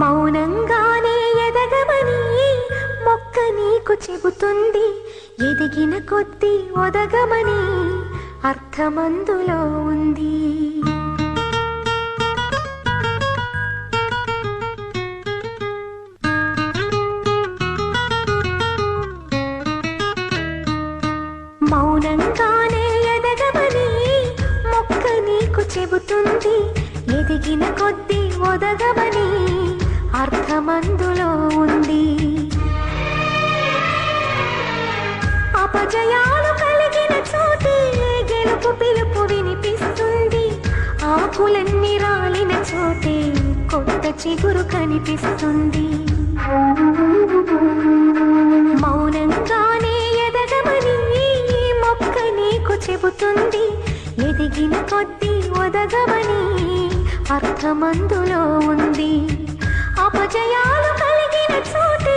మౌనంగానే ఎదగమని మొక్క నీకు చెబుతుంది. ఎదిగిన కొద్దీ ఒదగమని అర్థమందులో ఉంది. మౌనంగానే ఎదగమని మొక్క నీకు చెబుతుంది. ఎదిగిన కొద్దీ ఒదగమని అర్థమందులో ఉంది. అపజయాలు కలిగిన చోటే గెలుపు పిలుపు వినిపిస్తుంది. ఆకులన్నీ రాలిన చోటే కొత్త చిగురు కనిపిస్తుంది. మౌనంగానే ఎదగమని మొక్క నీకు చెబుతుంది. ఎదిగిన కొద్దీ ఒదగమని అర్థమందులో ఉంది. అపజయాలు కలిగిన చోటే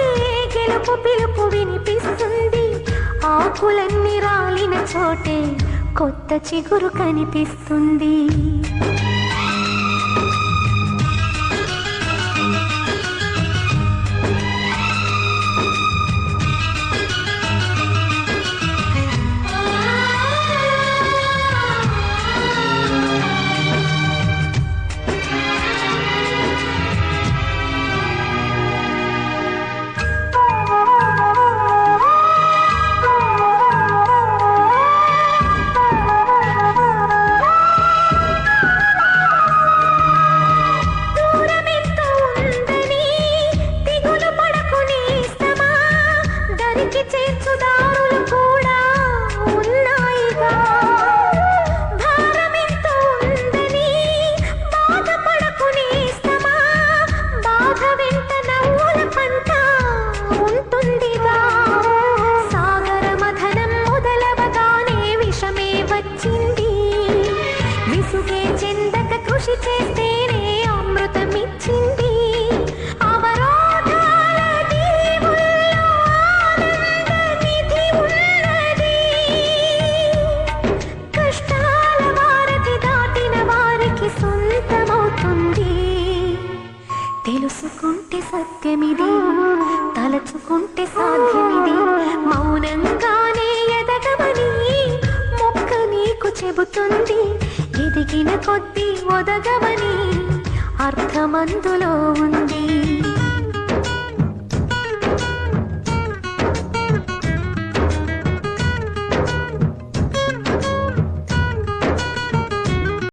గెలుపు పిలుపు వినిపిస్తుంది. ఆకులన్నీ రాలిన చోటే కొత్త చిగురు కనిపిస్తుంది. విసుగే చెందక కృషి చేస్తేనే అమృతమిచ్చింది. అవరోధాల దీవుల్లో ఆనంద నిధి ఉన్నది. కష్టాల వారధి దాటిన వారికి సొంతమవుతుంది. తెలుసుకుంటే సత్యమిది, తలచుకుంటే సాధ్యమిది. మౌనంగానే ఎదగమని మొక్క నీకు చెబుతుంది. ఎదిగిన కొద్దీ ఒదగమని అర్థమందులో ఉంది.